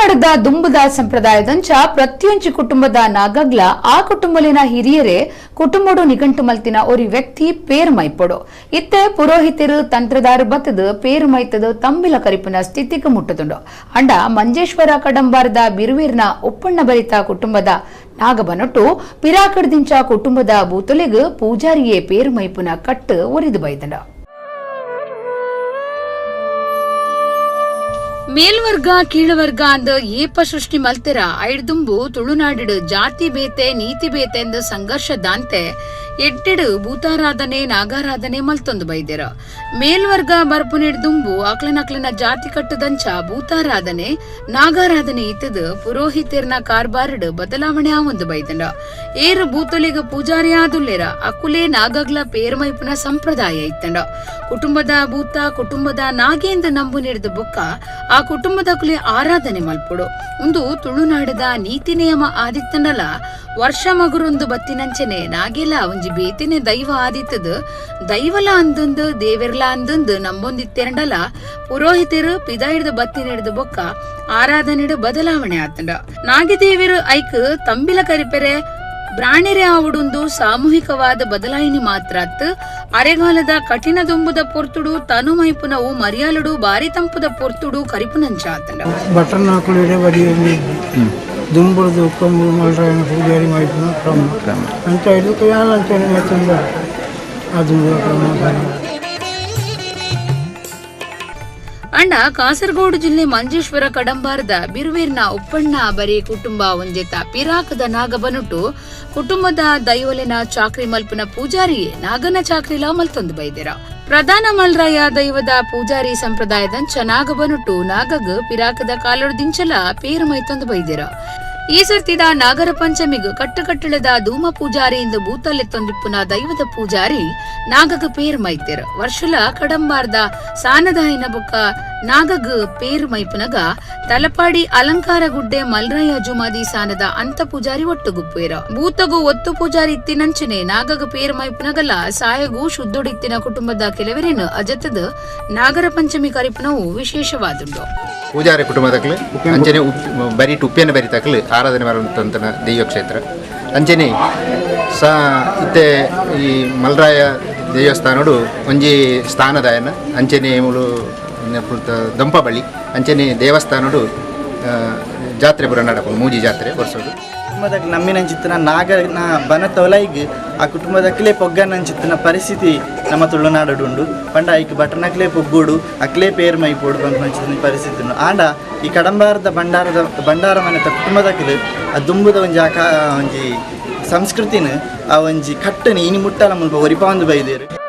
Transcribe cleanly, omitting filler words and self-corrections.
ತುಳುನಾಡದ ದುಂಬುದ ಸಂಪ್ರದಾಯದಂಚ ಪ್ರತಿಯೊಂದು ಕುಟುಂಬದ ನಾಗಗ್ಲ ಆ ಕುಟುಂಬಲಿನ ಹಿರಿಯರೇ ಕುಟುಂಬಡು ನಿಘಂಟು ಮಲ್ತಿನ ಒರಿ ವ್ಯಕ್ತಿ ಪೇರು ಮೈಪೊಡು ಇತ್ತೆ ಪುರೋಹಿತರು ತಂತ್ರದಾರ ಬತ್ತದ ಪೇರು ಮೈತದ ತಂಬಿಲ ಕರಿಪಿನ ಸ್ಥಿತಿಗೆ ಮುಟ್ಟದುಂಡು ಅಂಡ ಮಂಜೇಶ್ವರ ಕಡಂಬಾರದ ಬಿರುವೇರ್ನ ಒಪ್ಪಣ್ಣ ಭರಿತ ಕುಟುಂಬದ ನಾಗಬನೊಟ್ಟು ಪಿರಾಕಡ್ದಿಂಚ ಕುಟುಂಬದ ಬೂತೊಲೆಗ್ ಪೂಜಾರಿಯೇ ಪೇರು ಮೈಪುನ ಕಟ್ಟು ಒರಿದು ಬೈದಂಡ ಮೇಲ್ವರ್ಗ ಕೀಳವರ್ಗ ಅಂದ ಏಪ ಸೃಷ್ಟಿ ಮಲ್ತೆರ ಐಡ್ದುಂಬು ತುಳುನಾಡಿಡು ಜಾತಿ ಬೇತೆ ನೀತಿ ಬೇತೆ ಎಂದು ಸಂಘರ್ಷ ದಾಂತೆ ಎಡ್ಡೆಡು ಭೂತಾರಾಧನೆ ನಾಗಾರಾಧನೆ ಮಲ್ತೊಂದು ಬೈದೆರ ಮೇಲ್ವರ್ಗ ಬರ್ಪುನಿಡ್ದುಂಬು ಅಕ್ಲನಕ್ಲನ ಜಾತಿ ಕಟ್ಟದಂಚ ಭೂತಾರಾಧನೆ ನಾಗಾರಾಧನೆ ಇತ್ತದ ಪುರೋಹಿತರ್ನ ಕಾರ್ಬಾರ್ಡ್ ಬದಲಾವಣೆ ಆವೊಂದು ಬೈದಂಡ ಏರು ಭೂತೊಲಿಗ ಪೂಜಾರಿ ಆದುಲ್ಲೆರ ಅಕುಲೆ ನಾಗಗ್ಲ ಪೇರ್ಮೈಪುನ ಸಂಪ್ರದಾಯ ಇತ್ತಂಡ ಕುಟುಂಬದ ಭೂತ ಕುಟುಂಬದ ನಾಗೇಂದ ನಂಬು ನೀಡಿದ ಬೊಕ್ಕ ಆ ಕುಟುಂಬದ ಕುಲೆ ಆರಾಧನೆ ಮಲ್ಪೊಡು ಒಂದು ತುಳುನಾಡದ ನೀತಿ ನಿಯಮ ಆದಿತ್ತಂಡಲ ವರ್ಷ ಮಗುರೊಂದು ಬತ್ತಿನಂಚನೆ ನಾಗೆಲ್ಲ ಒಂಜಿ ಬೇತಿನೆ ದೈವ ಆದಿತ್ತದ ದೈವಲ ಅಂದಂದು ದೇವೆರ್ಲ ಅಂದಂದು ನಂಬೊಂದಿತ್ತೆರಂಡಲ ಪುರೋಹಿತರು ಪಿದ ಹಿಡಿದು ಬತ್ತಿನ ಹಿಡಿದು ಬೊಕ್ಕ ಆರಾಧನೆಡು ಬದಲಾವಣೆ ಆತಂಡ ನಾಗಿದೇವಿರು ಐಕ್ ತಂಬಿಲ ಕರಿಪೆರೆ ಬ್ರಾಣಿರೆ ಆವುಡೊಂದು ಸಾಮೂಹಿಕವಾದ ಬದಲಾವಣೆ ಮಾತ್ರ ಅರೆಗಾಲದ ಕಠಿಣ ದುಂಬುದ ಪೊರ್ತುಡು ತನು ಮೈಪುನವು ಮರಿಯಾಲುಡು ಬಾರಿ ತಂಪುದ ಪೊರ್ತುಡು ಕರಿಪುನಂಚ ಆತಂಡ ಬಟನ್ ಹಾಕೊಳ್ಳಿ ಬಡಿಯಲ್ಲಿ ದುಂಬುದು ಕೊಂಬು ಮಲ್ರಾಯನ ಪೂಜಾರಿ ಮೈಪುನ ಕ್ರಮ ಅಂತ ಇದಕ್ಕೆ ಯಾರಂತಾನೆ ಮತ್ತೊಂದು ಅದು ಅಂಡ ಕಾಸರಗೋಡು ಜಿಲ್ಲೆ ಮಂಜೇಶ್ವರ ಕಡಂಬಾರದ ಬಿರುವೇರ್ನ ಒಪ್ಪಣ್ಣ ಬರೀ ಕುಟುಂಬ ಒಂಜೆತ ಪಿರಾಕದ ನಾಗಬನುಟ್ಟು ಕುಟುಂಬದ ದೈವಲೆನ ಚಾಕ್ರಿ ಮಲ್ಪುನ ಪೂಜಾರಿಯೇ ನಾಗನ ಚಾಕ್ರಿಲ ಮಲ್ತೊಂದು ಬೈದೆರ ಪ್ರಧಾನ ಮಲ್ರಾಯ ದೈವದ ಪೂಜಾರಿ ಸಂಪ್ರದಾಯದಂಚ ನಾಗಬನುಟ್ಟು ನಾಗಗ್ ಪಿರಾಕದ ಕಾಲೊಡ್ದಿಂಚಲ ಪೇರು ಮೈತೊಂದು ಬೈದೆರ ಈ ಸರ್ತಿದ ನಾಗರ ಪಂಚಮಿಗ್ ಕಟ್ಟುಕಟ್ಟಳದ ಧೂಮ ಪೂಜಾರಿಯಿಂದ ಭೂತಲ್ಲೆತ್ತೊಂದಿಪ್ಪುನ ದೈವದ ಪೂಜಾರಿ ನಾಗಗ ಪೇರು ಮೈತೆರ್ ವರ್ಷಲ ಕಡಂಬಾರ್ದ ಸಾನದಾಯಿನ ಬೊಕ್ಕ ನಾಗಗ್ ಪೇರು ಮೈಪುನಗ ತಲಪಾಡಿ ಅಲಂಕಾರ ಗುಡ್ಡೆ ಮಲ್ರಾಯ ಜುಮಾದಿ ಸಾನದ ಅಂತ ಪೂಜಾರಿ ಒಟ್ಟುಗುಪ್ಪೇರ ಭೂತಗು ಒತ್ತು ಪೂಜಾರಿ ಇತ್ತಿನಂಚನೆ ನಾಗಗ ಪೇರು ಮೈಪುನಗಲ ಸಾಯಗು ಶುದ್ಧೊಡಿತ್ತಿನ ಕುಟುಂಬದ ಕೆಲವರೇನು ಅಜತದ ನಾಗರ ಪಂಚಮಿ ಕರಿಪುನವು ವಿಶೇಷವಾದುಂಡು ಪೂಜಾರಿ ಕುಟುಂಬದಕ್ಲೆ ಅಂಚನೆ ಬರೀ ಟುಪ್ಪಿಯನ್ನು ಬರಿತಕ್ಲೆ ಆರಾಧನೆ ಮಾಡುವಂಥ ದೈವ ಕ್ಷೇತ್ರ ಅಂಚನೆ ಇತ್ತೆ ಈ ಮಲ್ರಾಯ ದೇವಸ್ಥಾನಡು ಒಂಜಿ ಸ್ಥಾನದಾಯನ ಅಂಚನೆ ಮುಳು ದಂಪ ಬಳಿ ಅಂಚನೆ ದೇವಸ್ಥಾನಡು ಜಾತ್ರೆ ಪುರ ನಡಪು ಮೂಜಿ ಜಾತ್ರೆ ವರ್ಷಡು ಕುಟುಂಬದ ನಮ್ಮಿನಂಚಿತ್ತಿನ ನಾಗನ ಬನ ತೊಲೈಗ್ ಆ ಕುಟುಂಬದಕ್ಲೇ ಪೊಗ್ಗನಂಚಿತ್ತಿನ ಪರಿಸ್ಥಿತಿ ನಮ್ಮ ತುಳುನಾಡುಂಡು ಪಂಡ ಐಕ್ ಬಟನಕ್ಲೇ ಪೊಗ್ಗುಡು ಅಕ್ಲೇ ಪೇರು ಮೈಪೋಡು ಬಂಚಿನ ಪರಿಸ್ಥಿತಿ ಆಂಡ ಈ ಕಡಂಬಾರದ ಬಂಡಾರ ಮನೆತ ಕುಟುಂಬದಕ್ಲೆ ಆ ದುಂಬುದ ಒಂಜಿ ಸಂಸ್ಕೃತಿನ ಆ ಒಂಜಿ ಕಟ್ಟನೆ ಇನಿ ಮುಟ್ಟ ನಮ್ಮ ಒರಿಪಾಂದು ಬೈದೇರು.